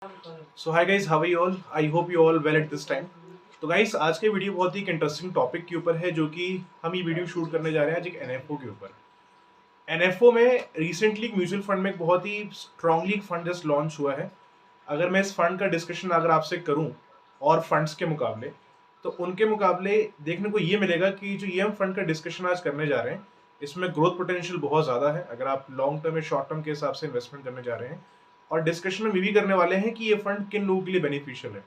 So hi guys, how are you all? I hope you all well at this time. तो guys, आज के video बहुत ही interesting topic के ऊपर है, जो कि हम ये वीडियो शूट करने जा रहे हैं आज एक एनएफओ के ऊपर। एनएफओ में रिसेंटली म्यूचुअल फंड में एक बहुत ही स्ट्रांगली फंड जस्ट लॉन्च हुआ है। अगर मैं इस फंड का डिस्कशन अगर आपसे करूं और फंड्स के मुकाबले, तो उनके मुकाबले देखने को ये मिलेगा कि जो ये हम फंड का डिस्कशन आज करने जा रहे हैं, इसमें ग्रोथ पोटेंशियल बहुत ज़्यादा है अगर आप लॉन्ग टर्म या शॉर्ट टर्म के हिसाब से इन्वेस्टमेंट करने जा रहे हैं। और डिस्कशन में भी करने वाले हैं कि ये फंड किन लोगों के लिए बेनिफिशियल है।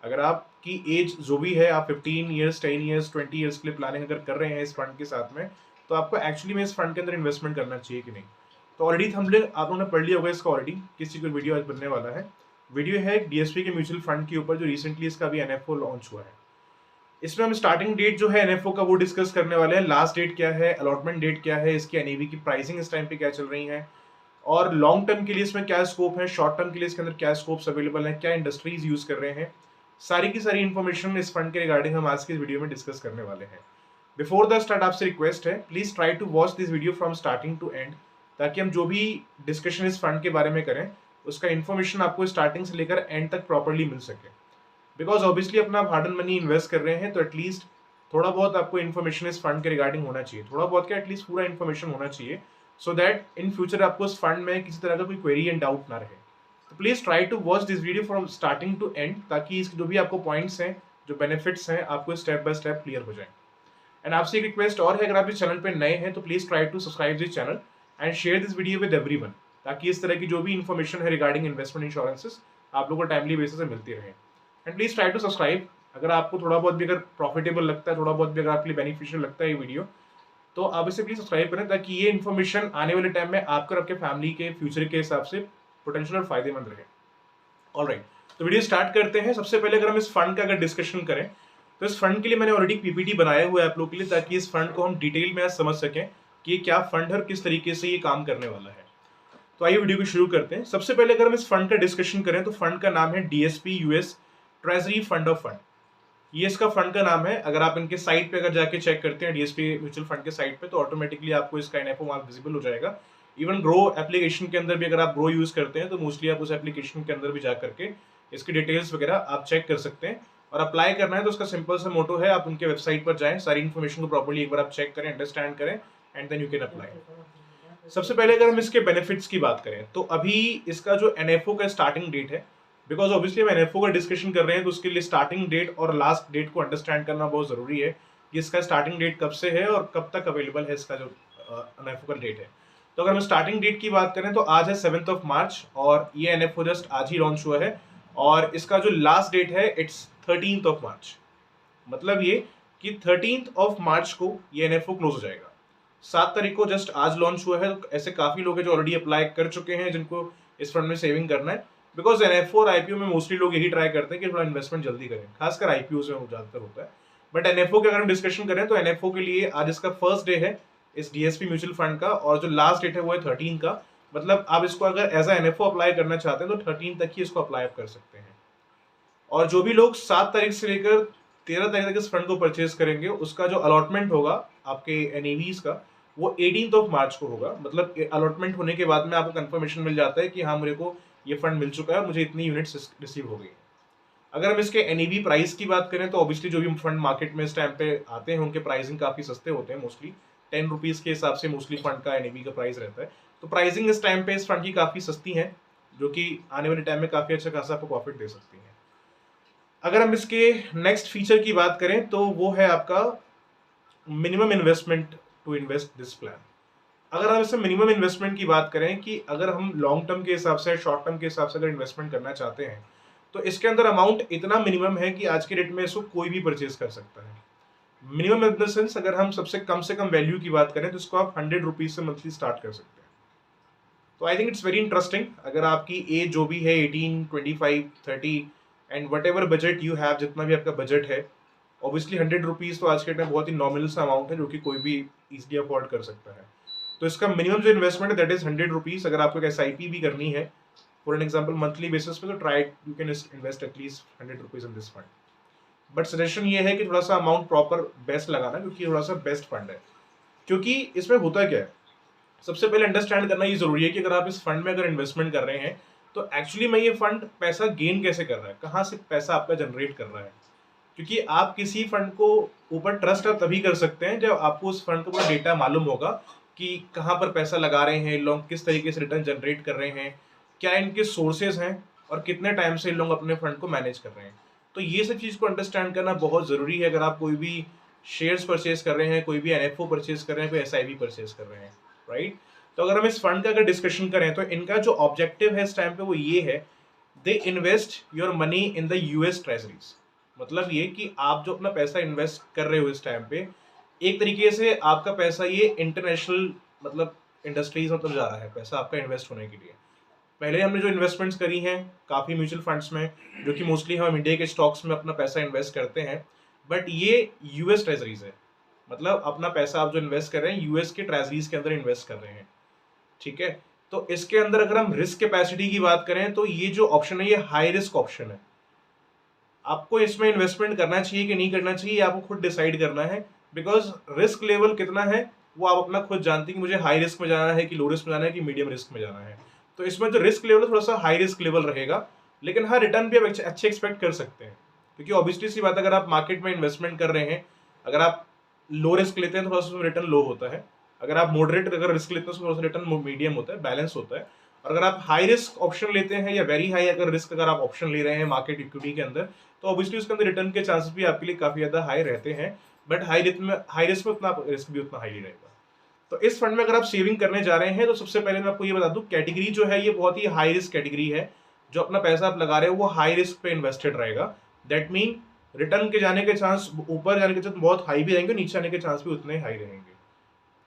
अगर आपकी एज जो भी है, आप 15 ईयर्स, 10 ईयर्स, 20 ईयर्स के लिए प्लानिंग अगर कर रहे हैं इस फंड के साथ में, तो आपको एक्चुअली में इस फंड के अंदर इन्वेस्टमेंट करना चाहिए कि नहीं। तो ऑलरेडी थंबनेल आप लोगों ने पढ़ लिया होगा इसका, ऑलरेडी किसी को वीडियो आज बनने वाला है। वीडियो है एक डीएसपी के म्यूचुअल फंड के ऊपर, जो रिसेंटली इसका भी एनएफओ लॉन्च हुआ है। इसमें हम स्टार्टिंग डेट जो है एनएफओ का वो डिस्कस करने वाले हैं, लास्ट डेट क्या है, अलॉटमेंट डेट क्या है, इसकी एनएवी की प्राइसिंग इस टाइम पे क्या चल रही है, और लॉन्ग टर्म के लिए इसमें क्या स्कोप है, शॉर्ट टर्म के लिए इसके अंदर क्या स्कोप्स अवेलेबल है, क्या इंडस्ट्रीज यूज कर रहे हैं। सारी की सारी इन्फॉर्मेशन इस फंड के रिगार्डिंग हम आज के इस वीडियो में डिस्कस करने वाले हैं। बिफोर द स्टार्ट आपसे रिक्वेस्ट है, please try to watch this video from starting to end, ताकि हम जो भी डिस्कशन इस फंड के बारे में करें उसका इन्फॉर्मेशन आपको स्टार्टिंग से लेकर एंड तक प्रॉपरली मिल सके। बिकॉज ऑब्वियसली अपना आप हार्ड एंड मनी इन्वेस्ट कर रहे हैं, तो एटलीस्ट थोड़ा बहुत आपको इन्फॉर्मेशन इस फंड के रिगार्डिंग होना चाहिए, थोड़ा बहुत क्या एटलीस्ट पूरा इन्फॉर्मेशन होना चाहिए, सो दैट इन फ्यूचर आपको इस फंड में किसी तरह का कोई क्वेरी एंड डाउट ना रहे। तो please try to watch this video from starting to end, ताकि इसके जो भी आपको पॉइंट्स हैं, जो बेनिफिट्स हैं, आपको स्टेप बाय स्टेप क्लियर हो जाए। एंड आपसे एक रिक्वेस्ट और है, अगर आप इस चैनल पर नए हैं तो please try to subscribe this channel and share this video with everyone, ताकि इस तरह की जो भी इन्फॉर्मेशन है रिगार्डिंग इन्वेस्टमेंट इंश्योरेंसेस आप लोगों को टाइमली बेसिस से मिलती रहे। And please try to subscribe अगर आपको थोड़ा बहुत भी अगर प्रॉफिटेबल लगता है, थोड़ा बहुत भी अगर आपके लिए बेनिफिशियल लगता है ये वीडियो, तो आप इसे प्लीज सब्सक्राइब करें, ताकि ये इन्फॉर्मेशन आने वाले टाइम में आपको और आपके फैमिली के फ्यूचर के हिसाब से पोटेंशियल और फायदेमंद रहे। ऑलराइट, तो वीडियो स्टार्ट करते हैं। सबसे पहले अगर हम इस फंड का अगर डिस्कशन करें, तो इस फंड के लिए मैंने ऑलरेडी पीपीटी बनाया हुआ है आप लोगों के लिए, ताकि इस फंड को हम डिटेल में आज समझ सकें कि ये क्या फंड है और किस तरीके से ये काम करने वाला है। तो आइए वीडियो को शुरू करते हैं। सबसे पहले अगर हम इस फंड का डिस्कशन करें, तो फंड का नाम है DSP US treasury fund of fund. ये इसका फंड का नाम है। अगर आप इनके साइट पे अगर जाके चेक करते हैं डीएसपी म्यूचुअल फंड के साइट पे, तो ऑटोमेटिकली आपको इसका एनएफओ वहां विजिबल हो जाएगा। इवन ग्रो एप्लीकेशन के अंदर भी अगर आप ग्रो यूज करते हैं, तो मोस्टली आप उस एप्लीकेशन के अंदर भी जा करके इसकी डिटेल्स वगैरह आप चेक कर सकते हैं। और अप्लाई करना है तो उसका सिंपल सा मोटो है, आप उनके वेबसाइट पर जाएं, सारी इन्फॉर्मेशन को प्रॉपर्ली एक बार आप चेक करें, अंडरस्टैंड करें, and then you can apply. सबसे पहले अगर हम इसके बेनिफिट्स की बात करें, तो अभी इसका जो एनएफओ का स्टार्टिंग डेट है, बिकॉज ऑब्वियसली हम एनएफओ का डिस्कशन कर रहे हैं, तो उसके लिए स्टार्टिंग डेट और लास्ट डेट को अंडरस्टैंड करना बहुत जरूरी है कि इसका स्टार्टिंग डेट कब से है और कब तक अवेलेबल है इसका जो एनएफओ का डेट है। तो अगर हम स्टार्टिंग डेट की बात करें, तो आज है 7 मार्च, और ये एनएफओ जस्ट आज ही लॉन्च हुआ है। और इसका जो लास्ट डेट है इट्स 13 मार्च। मतलब ये कि 13 मार्च को ये एनएफओ क्लोज हो जाएगा। 7 तारीख को जस्ट आज लॉन्च हुआ है। तो ऐसे काफी लोग हैं जो ऑलरेडी अप्लाई कर चुके हैं, जिनको इस फंड में सेविंग करना है। बिकॉज एनएफओ और आईपीओ में मोस्टली लोग यही ट्राई करते हैं कि थोड़ा इन्वेस्टमेंट जल्दी करें, खासकर आईपीओ से ज्यादातर होता है। बट एनएफओ की अगर हम डिस्कशन करें, तो एनएफओ के लिए आज इसका फर्स्ट डे है इस डीएसपी म्यूचुअल फंड का, और जो लास्ट डेट है वो है 13 का। मतलब आप इसको अगर एज एनएफओ अप्लाई करना चाहते हैं, तो 13 तक ही इसको अप्लाई कर सकते हैं। और जो भी लोग 7 तारीख से लेकर 13 तारीख तक इस फंड को परचेज करेंगे, उसका जो अलॉटमेंट होगा आपके एनईवीज का, वो 18 मार्च को होगा। मतलब अलॉटमेंट होने के बाद में आपको कंफर्मेशन मिल जाता है कि हाँ, मेरे को ये फंड मिल चुका है, मुझे इतनी यूनिट्स रिसीव हो गई। अगर हम इसके एनईवी प्राइस की बात करें, तो ऑब्वियसली जो भी फंड मार्केट में इस टाइम पे आते हैं, उनके प्राइसिंग काफी सस्ते होते हैं। मोस्टली 10 रुपीज के हिसाब से मोस्टली फंड का एनईवी का प्राइस रहता है। तो प्राइसिंग इस टाइम पे इस फंड की काफी सस्ती है, जो कि आने वाले टाइम में काफी अच्छा खासा आपको प्रॉफिट दे सकती है। अगर हम इसके नेक्स्ट फीचर की बात करें, तो वो है आपका minimum investment to invest this plan. अगर हम इससे मिनिमम इन्वेस्टमेंट की बात करें कि अगर हम लॉन्ग टर्म के हिसाब से, शॉर्ट टर्म के हिसाब से अगर इन्वेस्टमेंट करना चाहते हैं, तो इसके अंदर अमाउंट इतना मिनिमम है कि आज के डेट में इसको कोई भी परचेज कर सकता है। मिनिमम इन द सेंस, अगर हम सबसे कम वैल्यू की बात करें, तो इसको आप 100 रुपीज से मंथली स्टार्ट कर सकते हैं। तो I think it's very interesting. अगर आपकी एज जो भी है 18, 25, 30 and what ever budget you have, जितना भी आपका बजट है, ऑब्वियसली 100 रुपीज तो आज के टाइम बहुत ही नॉमिनल सा अमाउंट है, जो कि कोई भी इजीली अफोर्ड कर सकता है। तो इसका मिनिमम जो इन्वेस्टमेंट है दैट इज 100 रुपीज। अगर आपको एसआईपी भी करनी है for an example monthly basis पे, तो try you can invest at least 100 rupees in this fund. But suggestion ये है कि थोड़ा सा अमाउंट प्रॉपर बेस्ट लगाना, क्योंकि थोड़ा सा बेस्ट फंड है। क्योंकि इसमें होता क्या है, सबसे पहले अंडरस्टैंड करना ये जरूरी है कि अगर आप इस फंड में अगर इन्वेस्टमेंट कर रहे हैं, तो एक्चुअली में ये फंड पैसा गेन कैसे कर रहा है, कहाँ से पैसा आपका जनरेट कर रहा है? क्योंकि आप किसी फंड को ऊपर ट्रस्ट आप तभी कर सकते हैं जब आपको उस फंड का पूरा डेटा मालूम होगा कि कहाँ पर पैसा लगा रहे हैं लोग, किस तरीके से रिटर्न जनरेट कर रहे हैं, क्या इनके सोर्सेज हैं और कितने टाइम से लोग अपने फंड को मैनेज कर रहे हैं। तो ये सब चीज़ को अंडरस्टैंड करना बहुत ज़रूरी है अगर आप कोई भी शेयर्स परचेज कर रहे हैं, कोई भी एनएफओ परचेज कर रहे हैं, कोई एसआईपी परचेज कर रहे हैं, राइट। तो अगर हम इस फंड का अगर डिस्कशन करें तो इनका जो ऑब्जेक्टिव है इस टाइम पे वो ये है, they invest your money in the US treasuries. मतलब ये कि आप जो अपना पैसा इन्वेस्ट कर रहे हो इस टाइम पे, एक तरीके से आपका पैसा ये इंटरनेशनल मतलब इंडस्ट्रीज मतलब जा रहा है पैसा आपका इन्वेस्ट होने के लिए। पहले हमने जो इन्वेस्टमेंट्स करी हैं काफ़ी म्यूचुअल फंड्स में, जो कि मोस्टली हम इंडिया के स्टॉक्स में अपना पैसा इन्वेस्ट करते हैं, बट ये यूएस ट्रेजरीज है। मतलब अपना पैसा आप जो इन्वेस्ट कर रहे हैं यूएस के ट्रेजरीज के अंदर इन्वेस्ट कर रहे हैं, ठीक है। तो इसके अंदर अगर हम रिस्क कैपेसिटी की बात करें तो ये जो ऑप्शन है ये हाई रिस्क ऑप्शन है। आपको इसमें इन्वेस्टमेंट करना चाहिए कि नहीं करना चाहिए आपको खुद डिसाइड करना है, बिकॉज रिस्क लेवल कितना है वो आप अपना खुद जानते हैं कि मुझे हाई रिस्क में जाना है कि लो रिस्क में जाना है कि मीडियम रिस्क में जाना है। तो इसमें जो रिस्क लेवल है थोड़ा सा हाई रिस्क लेवल रहेगा, लेकिन हाँ रिटर्न भी आप अच्छे एक्सपेक्ट कर सकते हैं। क्योंकि ऑब्वियसली सी बात है, अगर आप मार्केट में इन्वेस्टमेंट कर रहे हैं, अगर आप लो रिस्क लेते हैं तो थोड़ा सा रिटर्न लो होता है, अगर आप मॉडरेट अगर रिस्क लेते हैं तो थोड़ा सा रिटर्न मीडियम होता है, बैलेंस होता है। और अगर आप हाई रिस्क ऑप्शन लेते हैं या वेरी हाई अगर रिस्क अगर आप ऑप्शन ले रहे हैं मार्केट इक्विटी के अंदर, तो ऑब्वियसली उसके अंदर रिटर्न के चांसेस भी आपके लिए काफी ज्यादा हाई रहते हैं। बट हाई रिस्क में उतना रिस्क भी उतना हाई नहीं रहेगा। तो इस फंड में अगर आप सेविंग करने जा रहे हैं तो सबसे पहले मैं आपको ये बता दूं, कैटेगरी जो है ये बहुत ही हाई रिस्क कैटेगरी है। जो अपना पैसा आप लगा रहे हो वो हाई रिस्क पे इन्वेस्टेड रहेगा। दैट मीन रिटर्न के जाने के चांस ऊपर जाने के चांस बहुत हाई भी रहेंगे, नीचे आने के चांस भी उतने हाई रहेंगे।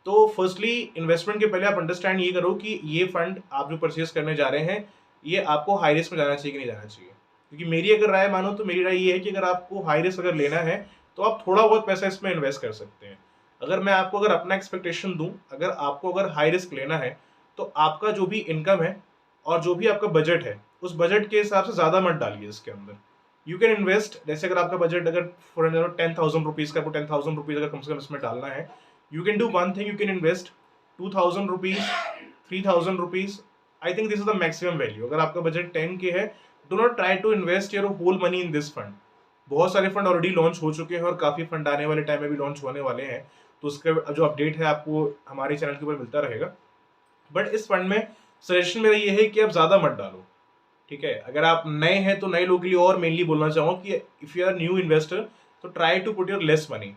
तो फर्स्टली इन्वेस्टमेंट के पहले आप अंडरस्टैंड ये करो कि ये फंड आप जो परचेज करने जा रहे हैं ये आपको हाई रिस्क में जाना चाहिए कि नहीं जाना चाहिए। क्योंकि मेरी अगर राय मानो तो मेरी राय ये है कि अगर आपको हाई रिस्क अगर लेना है तो आप थोड़ा बहुत पैसा इसमें इन्वेस्ट कर सकते हैं। अगर मैं आपको अगर अपना एक्सपेक्टेशन दूं, अगर आपको अगर हाई रिस्क लेना है तो आपका जो भी इनकम है और जो भी आपका बजट है उस बजट के हिसाब से ज़्यादा मत डालिए इसके अंदर। यू कैन इन्वेस्ट, जैसे अगर आपका बजट अगर फॉर एग्जाम्पल 10,000 रुपीज़ का, आपको 10,000 रुपीज़ अगर कम से कम इसमें डालना है, you can do one thing, you can invest 2,000 rupees, 3,000 rupees. I think this is the maximum value. अगर आपका बजट 10 के है, do not try to invest your whole money in this fund. बहुत सारे फंड ऑलरेडी लॉन्च हो चुके हैं और काफी फंड आने वाले टाइम में भी लॉन्च होने वाले हैं, तो उसका जो अपडेट है आपको हमारे चैनल के ऊपर मिलता रहेगा। बट इस फंड में सजेशन मेरा ये है कि आप ज्यादा मत डालो, ठीक है। अगर आप नए हैं तो नए लोगों के लिए और मेनली बोलना चाहूँगा कि if you are new investor तो try to put your less money,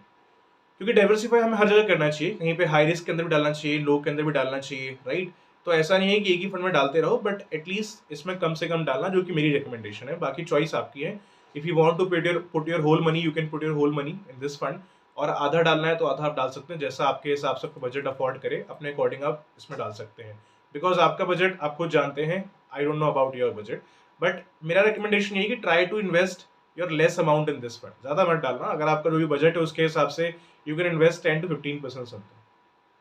क्योंकि डाइवर्सिफाई हमें हर जगह करना चाहिए, कहीं पे हाई रिस्क के अंदर भी डालना चाहिए, लो के अंदर भी डालना चाहिए, राइट। तो ऐसा नहीं है कि एक ही फंड में डालते रहो, बट एटलीस्ट इसमें कम से कम डालना, जो कि मेरी रिकमेंडेशन है। बाकी चॉइस आपकी है। If you want to put your whole money, you can put your whole money in this fund, और आधा डालना है तो आधा आप डाल सकते हैं, जैसा आपके हिसाब से आपको बजट अफोर्ड करे अपने अकॉर्डिंग आप इसमें डाल सकते हैं। बिकॉज आपका बजट आप खुद जानते हैं, I don't know about your budget, but मेरा रिकमेंडेशन यही कि try to invest your less amount in this fund, ज़्यादा मत डालना। अगर आपका जो भी बजट है उसके हिसाब से you can invest 10 to 15% something,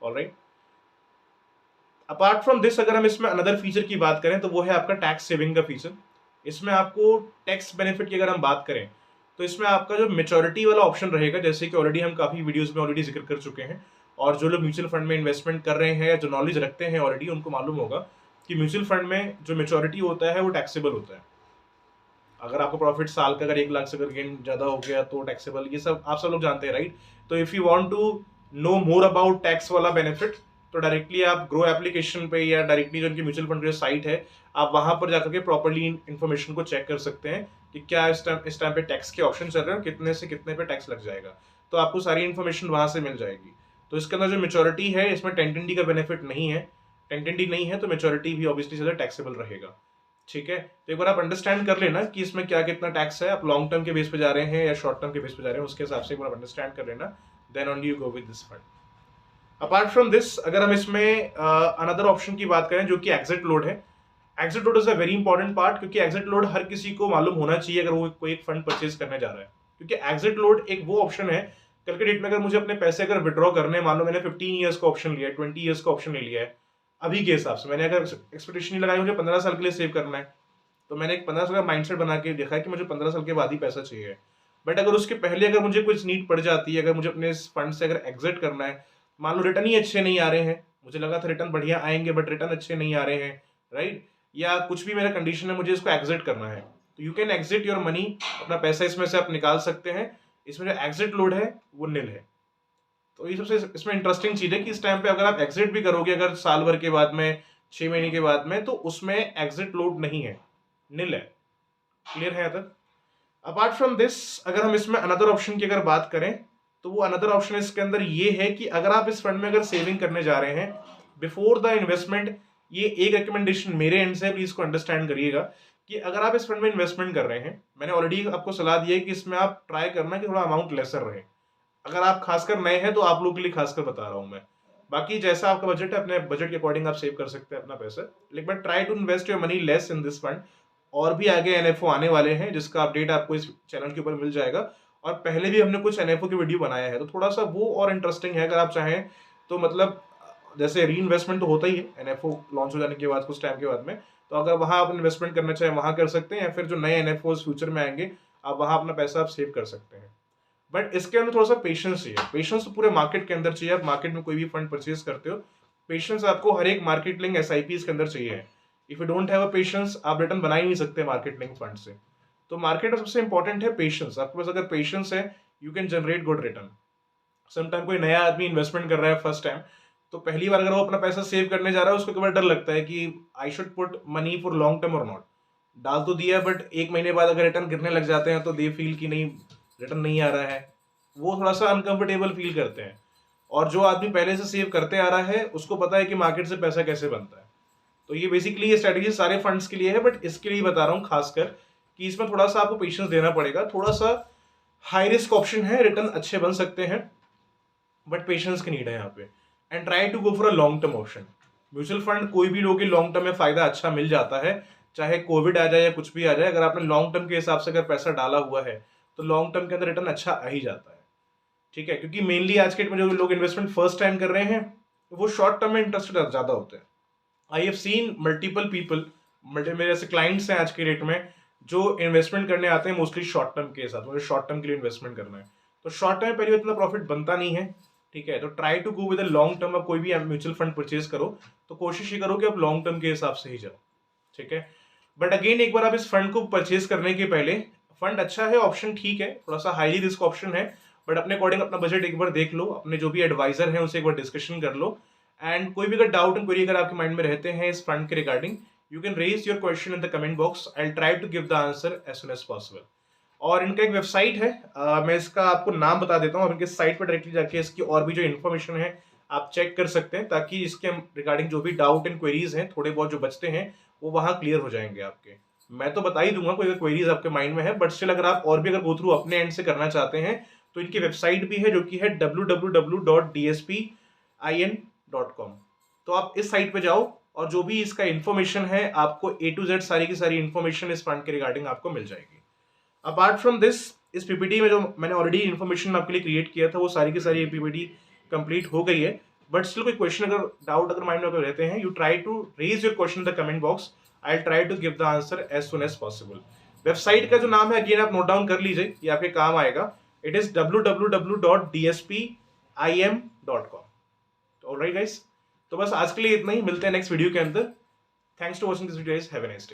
all right। Apart from this अगर हम इसमें अनदर फीचर की बात करें तो वो है आपका टैक्स सेविंग का फीचर। इसमें आपको टैक्स बेनिफिट की अगर हम बात करें तो इसमें आपका जो मेच्योरिटी वाला ऑप्शन रहेगा, जैसे कि ऑलरेडी हम काफी वीडियोस में ऑलरेडी जिक्र कर चुके हैं, और जो लोग म्यूचुअल फंड में इन्वेस्टमेंट कर रहे हैं या जो नॉलेज रखते हैं ऑलरेडी उनको मालूम होगा कि म्यूचुअल फंड में जो मेच्योरिटी होता है वो टैक्सेबल होता है। अगर आपको प्रॉफिट साल का अगर 1 लाख से अगर गेन ज्यादा हो गया तो टैक्सेबल, ये सब आप सब लोग जानते हैं, राइट। तो if you want to know more about tax वाला बेनिफिट तो डायरेक्टली आप ग्रो एप्लीकेशन पे या डायरेक्टली जो उनकी म्यूचुअल फंड की साइट है आप वहां पर जाकर के प्रॉपर्ली इन्फॉर्मेशन को चेक कर सकते हैं कि क्या इस टाइम पे टैक्स के ऑप्शन चल रहे हैं और कितने से कितने पे टैक्स लग जाएगा। तो आपको सारी इन्फॉर्मेशन वहां से मिल जाएगी। तो इसके अंदर जो मेच्योरिटी है इसमें 1010 का बेनिफिट नहीं है, 1010 नहीं है तो मेच्योरिटी भी ऑब्वियसली ज्यादा टैक्सेबल रहेगा, ठीक है। तो एक बार आप अंडरस्टैंड कर लेना कि इसमें क्या कितना टैक्स है, आप लॉन्ग टर्म के बेस पे जा रहे हैं या शॉर्ट टर्म के बेस पे जा रहे हैं, उसके हिसाब से एक बार अंडरस्टैंड कर लेना, then only you go with this fund. Apart from this अगर हम इसमें अनदर ऑप्शन की बात करें जो कि एग्जिट लोड है, exit load is a very important part, क्योंकि एग्जिट लोड हर किसी को मालूम होना चाहिए अगर वो कोई एक फंड परचेज करने जा रहा है। क्योंकि एग्जिट लोड एक वो ऑप्शन है, कल के डेट में अगर मुझे अपने पैसे अगर विड्रॉ करने, मान लो मैंने 15 ईयर्स का ऑप्शन लिया है, 20 ईयर्स का ऑप्शन ले लिया है, अभी के हिसाब से मैंने अगर एक्सपेक्टेशन नहीं लगाई मुझे 15 साल के लिए सेव करना है, तो मैंने एक 15 साल का माइंडसेट बना के देखा है कि मुझे 15 साल के बाद ही पैसा चाहिए। बट अगर उसके पहले अगर मुझे कुछ नीड पड़ जाती है, अगर मुझे अपने इस फंड से अगर एग्जिट करना है, मान लो रिटर्न ही अच्छे नहीं आ रहे हैं, मुझे लगा था रिटर्न बढ़िया आएंगे बट रिटर्न अच्छे नहीं आ रहे हैं, राइट, या कुछ भी मेरा कंडीशन है, मुझे इसको एग्जिट करना है, तो you can exit your money, अपना पैसा इसमें से आप निकाल सकते हैं। इसमें जो एग्जिट लोड है वो निल है। तो ये सबसे इसमें इंटरेस्टिंग चीज है कि इस टाइम पे अगर आप एग्जिट भी करोगे अगर साल भर के बाद में, 6 महीने के बाद में, तो उसमें एग्जिट लोड नहीं है, निल है। क्लियर है यहाँ तक? अपार्ट फ्रॉम दिस, अगर हम इसमें अनदर ऑप्शन की अगर बात करें, तो वो अनदर ऑप्शन इसके अंदर ये है कि अगर आप इस फंड में अगर सेविंग करने जा रहे हैं बिफोर द इन्वेस्टमेंट, ये एक रिकमेंडेशन मेरे एंड से, प्लीज को अंडरस्टैंड करिएगा कि अगर आप इस फंड में इन्वेस्टमेंट कर रहे हैं, मैंने ऑलरेडी आपको सलाह दी है कि इसमें आप ट्राई करना कि थोड़ा अमाउंट लेसर रहे। अगर आप खासकर नए हैं तो आप लोगों के लिए खासकर बता रहा हूं मैं, बाकी जैसा आपका बजट है अपने बजट के अकॉर्डिंग आप सेव कर सकते हैं अपना पैसा, लेकिन try to invest your money less in this fund. और भी आगे एनएफओ आने वाले हैं जिसका अपडेट आपको इस चैनल के ऊपर मिल जाएगा, और पहले भी हमने कुछ एनएफओ की वीडियो बनाया है, तो थोड़ा सा वो और इंटरेस्टिंग है अगर आप चाहें तो। मतलब जैसे री इन्वेस्टमेंट तो होता ही है एनएफओ लॉन्च हो जाने के बाद कुछ टाइम के बाद में, तो अगर वहां आप इन्वेस्टमेंट करना चाहें वहां कर सकते हैं, या फिर जो नए एनएफओ फ्यूचर में आएंगे आप वहां अपना पैसा आप सेव कर सकते हैं। बट इसके अंदर थोड़ा सा पेशेंस चाहिए। पेशेंस तो पूरे मार्केट के अंदर चाहिए। आप मार्केट में कोई भी फंड परचेज करते हो, पेशेंस आपको हर एक मार्केट लिंक एसआईपी के अंदर चाहिए। If you don't have a patience, आप रिटर्न बना ही नहीं सकते मार्केट लिंक फंड से। तो मार्केट में सबसे इंपॉर्टेंट है पेशेंस। आपके पास अगर पेशेंस है, you can generate good return. Sometime कोई नया आदमी इन्वेस्टमेंट कर रहा है फर्स्ट टाइम, तो पहली बार अगर वो अपना पैसा सेव करने जा रहा है, उसको कई बार डर लगता है कि I should put money for long term और नॉट। डाल तो दिया, बट एक महीने बाद अगर रिटर्न गिरने लग जाते हैं तो दे फील कि नहीं, रिटर्न नहीं आ रहा है, वो थोड़ा सा अनकंफर्टेबल फील करते हैं। और जो आदमी पहले से सेव करते आ रहा है उसको पता है कि मार्केट से पैसा कैसे बनता है। तो ये बेसिकली ये स्ट्रेटेजी सारे फंड्स के लिए है, बट इसके लिए बता रहा हूँ खासकर कि इसमें थोड़ा सा आपको पेशेंस देना पड़ेगा। थोड़ा सा हाई रिस्क ऑप्शन है, रिटर्न अच्छे बन सकते हैं, बट पेशेंस की नीड है यहाँ पे। And try to go for a long term option. Mutual fund कोई भी लोगे लॉन्ग टर्म में फायदा अच्छा मिल जाता है, चाहे कोविड आ जाए या कुछ भी आ जाए। अगर आपने लॉन्ग टर्म के हिसाब से अगर पैसा डाला हुआ है तो लॉन्ग टर्म के अंदर रिटर्न अच्छा आ ही जाता है। ठीक है, क्योंकि मेनली आज के डेट में जो लोग इन्वेस्टमेंट फर्स्ट टाइम कर रहे हैं वो शॉर्ट टर्म में इंटरेस्टेड ज्यादा होते हैं। I have seen multiple people, मेरे ऐसे क्लाइंट्स हैं आज के डेट में जो इन्वेस्टमेंट करने आते हैं मोस्टली शॉर्ट टर्म के साथ, मुझे शॉर्ट टर्म के लिए इन्वेस्टमेंट करना है। तो शॉर्ट टर्म में पहले इतना प्रॉफिट बनता नहीं है। ठीक है, तो try to go with a long term. आप कोई भी म्यूचुअल फंड परचेज करो तो कोशिश ये करो कि आप लॉन्ग टर्म के हिसाब से ही जाओ। ठीक है, बट अगेन एक बार आप इस फंड को परचेज करने के पहले, फंड अच्छा है, ऑप्शन ठीक है, थोड़ा सा हाईली रिस्क ऑप्शन है, बट अपने अकॉर्डिंग अपना बजट एक बार देख लो, अपने जो भी एडवाइजर है उनसे एक बार डिस्कशन कर लो। एंड कोई भी अगर डाउट एंड क्वेरी अगर आपके माइंड में रहते हैं इस फंड के regarding, you can raise your question in the comment box. I try to give the answer as soon as possible. और इनका एक वेबसाइट है, मैं इसका आपको नाम बता देता हूँ। इनके साइट पर डायरेक्टली जाके इसकी और भी जो इन्फॉर्मेशन है आप चेक कर सकते हैं, ताकि इसके रिगार्डिंग जो भी डाउट एंड क्वेरीज हैं थोड़े बहुत जो बचते हैं वो वहाँ क्लियर हो जाएंगे आपके। मैं तो बता ही दूंगा कोई अगर क्वेरीज आपके माइंड में है, बट स्टिल अगर आप और भी अगर गो थ्रू अपने एंड से करना चाहते हैं तो इनकी वेबसाइट भी है जो कि है www.dspin.com। तो आप इस साइट पे जाओ और जो भी इसका इन्फॉर्मेशन है आपको A to Z सारी की सारी इन्फॉर्मेशन इस फंड के रिगार्डिंग आपको मिल जाएगी। अपार्ट फ्रॉम दिस, इस पीपीटी में जो मैंने ऑलरेडी इन्फॉर्मेशन आपके लिए क्रिएट किया था वो सारी की सारी पीपीटी कंप्लीट हो गई है। बट स्टिल कोई क्वेश्चन अगर डाउट अगर माइंड में रहते हैं, you try to raise your question in the comment box. I try to give the answer as soon as possible. Website का जो नाम है अगेन आप नोट डाउन कर लीजिए, ये आपके काम आएगा। It is www.dspim.com। Alright guys, तो बस आज के लिए इतना ही, मिलते हैं नेक्स्ट वीडियो के अंदर। Thanks to watching this video guys, have a nice day.